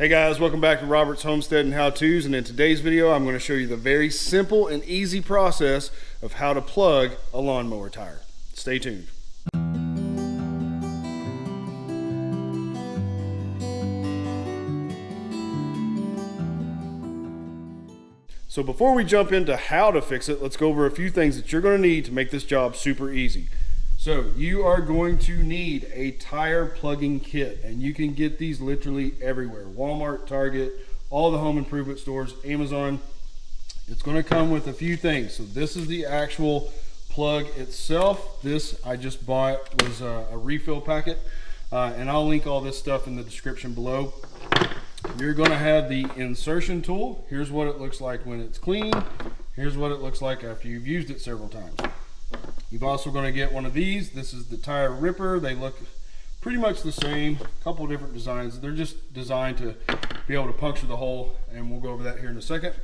Hey guys, welcome back to Robert's Homestead and How-Tos, and in today's video I'm going to show you the very simple and easy process of how to plug a lawnmower tire. Stay tuned. So before we jump into how to fix it, let's go over a few things that you're going to need to make this job super easy. So you are going to need a tire plugging kit, and you can get these literally everywhere. Walmart, Target, all the home improvement stores, Amazon. It's going to come with a few things. So this is the actual plug itself. This I just bought was a refill packet, and I'll link all this stuff in the description below. You're going to have the insertion tool. Here's what it looks like when it's clean. Here's what it looks like after you've used it several times. You're also going to get one of these. This is the tire ripper. They look pretty much the same, a couple different designs. They're just designed to be able to puncture the hole, and we'll go over that here in a second.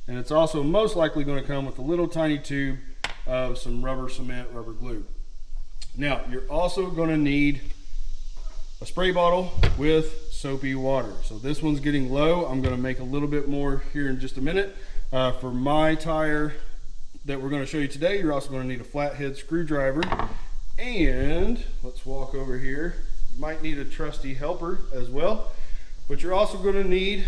And it's also most likely going to come with a little tiny tube of some rubber cement, rubber glue. Now, you're also going to need a spray bottle with soapy water. So this one's getting low. I'm going to make a little bit more here in just a minute. For my tire that we're going to show you today, you're also going to need a flathead screwdriver, and let's walk over here. You might need a trusty helper as well, but you're also going to need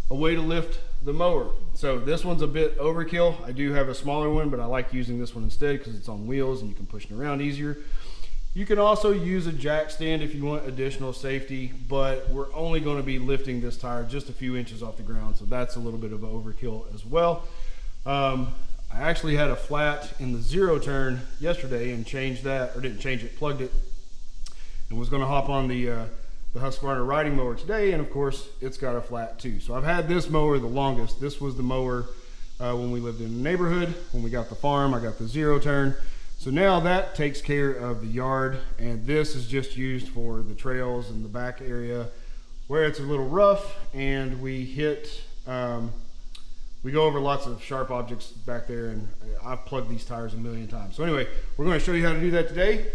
a way to lift the mower. So this one's a bit overkill. I do have a smaller one, but I like using this one instead because it's on wheels and you can push it around easier. You can also use a jack stand if you want additional safety, but we're only going to be lifting this tire just a few inches off the ground, so that's a little bit of overkill as well. I actually had a flat in the zero turn yesterday and changed that, or didn't change it, plugged it, and was going to hop on the Husqvarna riding mower today, and of course it's got a flat too. So I've had this mower the longest. This was the mower when we lived in the neighborhood. When we got the farm, I got the zero turn. So now that takes care of the yard, and this is just used for the trails and the back area where it's a little rough, and we hit we go over lots of sharp objects back there, and I've plugged these tires a million times. So anyway, we're going to show you how to do that today,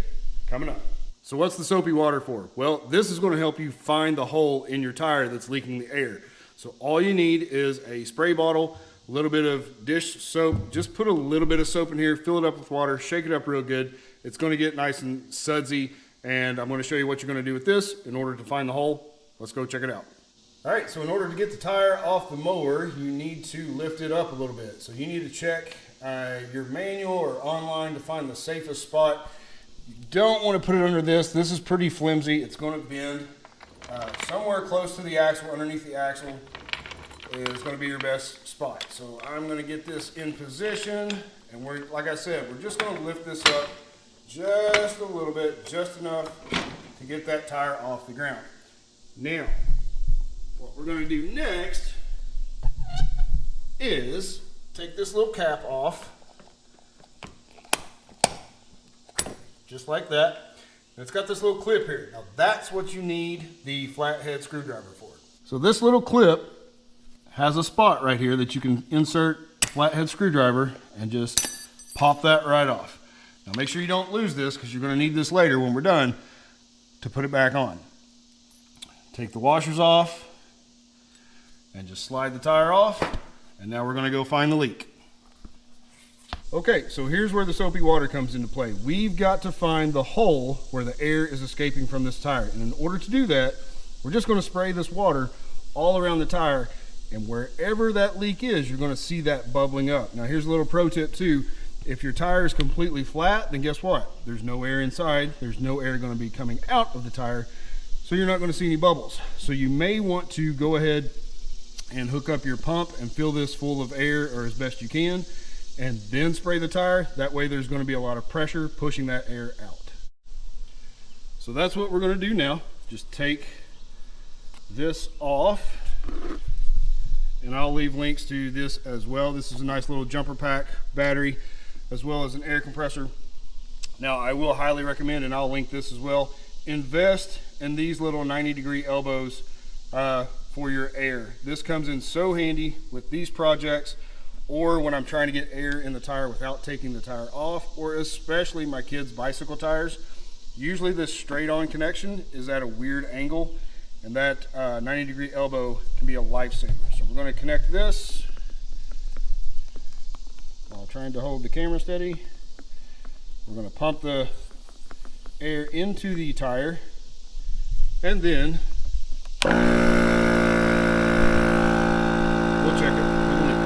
coming up. So what's the soapy water for? Well, this is going to help you find the hole in your tire that's leaking the air. So all you need is a spray bottle, a little bit of dish soap. Just put a little bit of soap in here, fill it up with water, shake it up real good. It's going to get nice and sudsy, and I'm going to show you what you're going to do with this in order to find the hole. Let's go check it out. All right, so in order to get the tire off the mower, you need to lift it up a little bit. So you need to check your manual or online to find the safest spot. You don't want to put it under this. This is pretty flimsy. It's going to bend. Somewhere close to the axle, underneath the axle, is going to be your best spot. So I'm going to get this in position, and we're, like I said, we're just going to lift this up just a little bit, just enough to get that tire off the ground. Now, what we're going to do next is take this little cap off, just like that. And it's got this little clip here. Now that's what you need the flathead screwdriver for. So this little clip has a spot right here that you can insert flathead screwdriver and just pop that right off. Now make sure you don't lose this, because you're going to need this later when we're done to put it back on. Take the washers off and just slide the tire off, and now we're going to go find the leak. Okay, so here's where the soapy water comes into play. We've got to find the hole where the air is escaping from this tire, and in order to do that, we're just going to spray this water all around the tire, and wherever that leak is, you're going to see that bubbling up. Now here's a little pro tip too. If your tire is completely flat, then guess what? There's no air inside. There's no air going to be coming out of the tire, so you're not going to see any bubbles. So you may want to go ahead and hook up your pump and fill this full of air, or as best you can, and then spray the tire. That way there's going to be a lot of pressure pushing that air out. So that's what we're going to do now. Just take this off, and I'll leave links to this as well. This is a nice little jumper pack battery, as well as an air compressor. Now I will highly recommend, and I'll link this as well, invest in these little 90-degree elbows for your air. This comes in so handy with these projects, or when I'm trying to get air in the tire without taking the tire off, or especially my kids' bicycle tires. Usually this straight on connection is at a weird angle, And that 90-degree elbow can be a lifesaver. So we're going to connect this while trying to hold the camera steady. We're going to pump the air into the tire, and then we'll check it for the leak.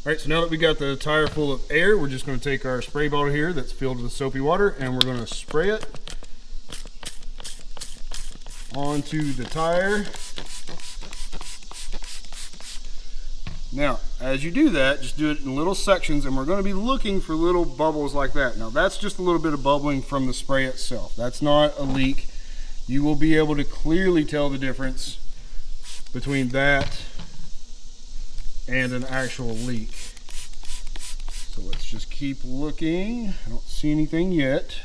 Alright, so now that we got the tire full of air, we're just going to take our spray bottle here that's filled with soapy water, and we're going to spray it onto the tire. Now, as you do that, just do it in little sections, and we're going to be looking for little bubbles like that. Now, that's just a little bit of bubbling from the spray itself. That's not a leak. You will be able to clearly tell the difference between that and an actual leak. So let's just keep looking. I don't see anything yet.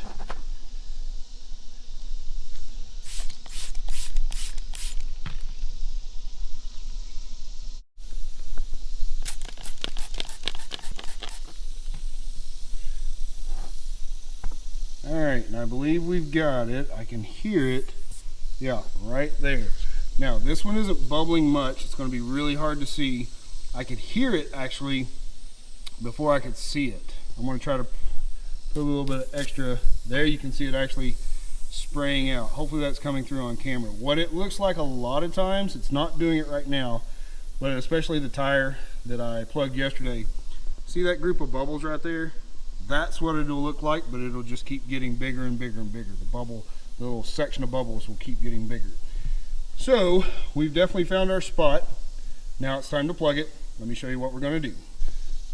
Alright, and I believe we've got it. I can hear it. Yeah, right there. Now, this one isn't bubbling much. It's going to be really hard to see. I could hear it actually before I could see it. I'm going to try to put a little bit of extra. There you can see it actually spraying out. Hopefully that's coming through on camera. What it looks like a lot of times, it's not doing it right now, but especially the tire that I plugged yesterday. See that group of bubbles right there? That's what it'll look like, but it'll just keep getting bigger and bigger and bigger. The little section of bubbles will keep getting bigger. So we've definitely found our spot. Now it's time to plug it. Let me show you what we're going to do.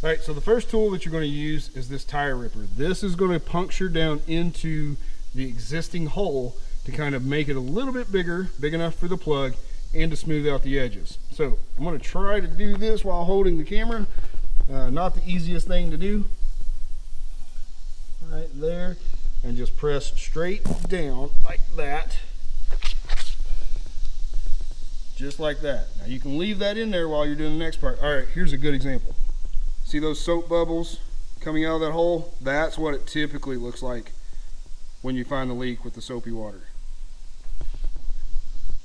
All right, so the first tool that you're going to use is this tire ripper. This is going to puncture down into the existing hole to kind of make it a little bit bigger, big enough for the plug, and to smooth out the edges. So I'm going to try to do this while holding the camera. Not the easiest thing to do. Right there, and just press straight down like that. Just like that. Now you can leave that in there while you're doing the next part. All right, here's a good example. See those soap bubbles coming out of that hole? That's what it typically looks like when you find the leak with the soapy water.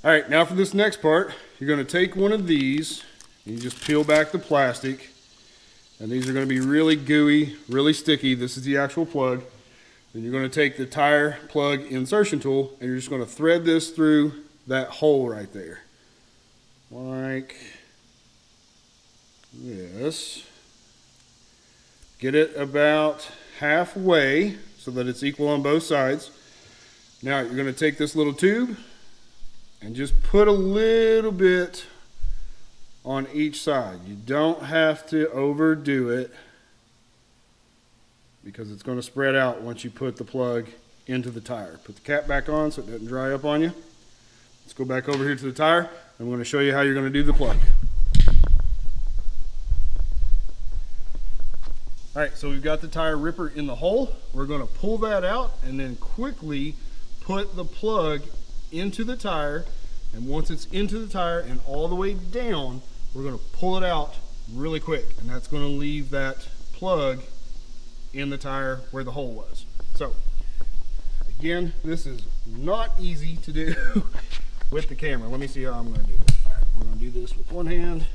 All right, now for this next part, you're going to take one of these and you just peel back the plastic. And these are going to be really gooey, really sticky. This is the actual plug. Then you're going to take the tire plug insertion tool and you're just going to thread this through that hole right there. Like this. Get it about halfway so that it's equal on both sides. Now you're going to take this little tube and just put a little bit on each side. You don't have to overdo it because it's going to spread out once you put the plug into the tire. Put the cap back on so it doesn't dry up on you. Let's go back over here to the tire. I'm going to show you how you're going to do the plug. Alright, so we've got the tire ripper in the hole. We're going to pull that out and then quickly put the plug into the tire. And once it's into the tire and all the way down, we're going to pull it out really quick, and that's going to leave that plug in the tire where the hole was. So again, this is not easy to do with the camera. Let me see how I'm going to do this. All right, we're going to do this with one hand,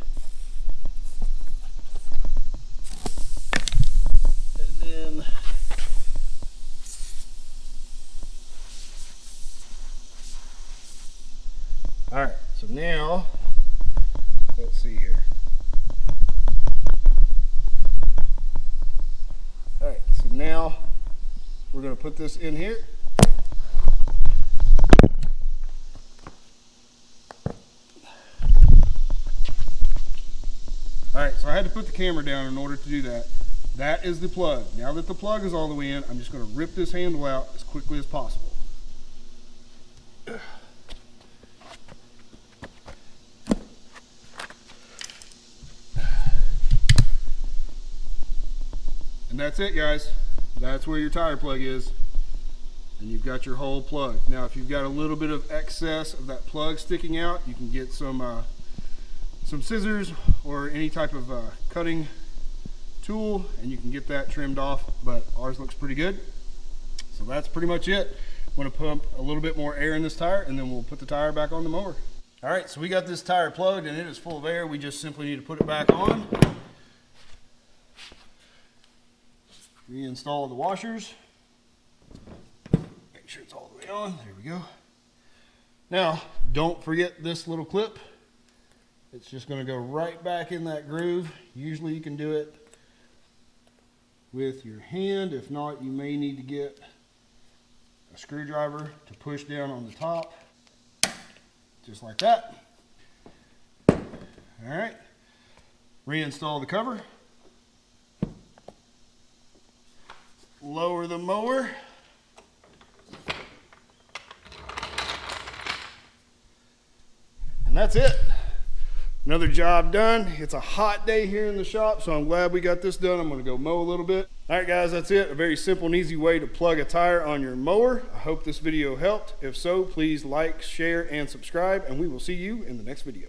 and then all right, so now let's see here. All right, so now we're going to put this in here. All right, so I had to put the camera down in order to do that. That is the plug. Now that the plug is all the way in, I'm just going to rip this handle out as quickly as possible. And that's it, guys. That's where your tire plug is. And you've got your whole plug. Now, if you've got a little bit of excess of that plug sticking out, you can get some scissors or any type of cutting tool and you can get that trimmed off, but ours looks pretty good. So that's pretty much it. I'm going to pump a little bit more air in this tire and then we'll put the tire back on the mower. All right, so we got this tire plugged and it is full of air. We just simply need to put it back on. Reinstall the washers. Make sure it's all the way on. There we go. Now, don't forget this little clip. It's just going to go right back in that groove. Usually you can do it with your hand. If not, you may need to get a screwdriver to push down on the top. Just like that. All right. Reinstall the cover. Lower the mower. And that's it. Another job done. It's a hot day here in the shop, so I'm glad we got this done. I'm going to go mow a little bit. All right, guys, that's it. A very simple and easy way to plug a tire on your mower. I hope this video helped. If so, please like, share, and subscribe, and we will see you in the next video.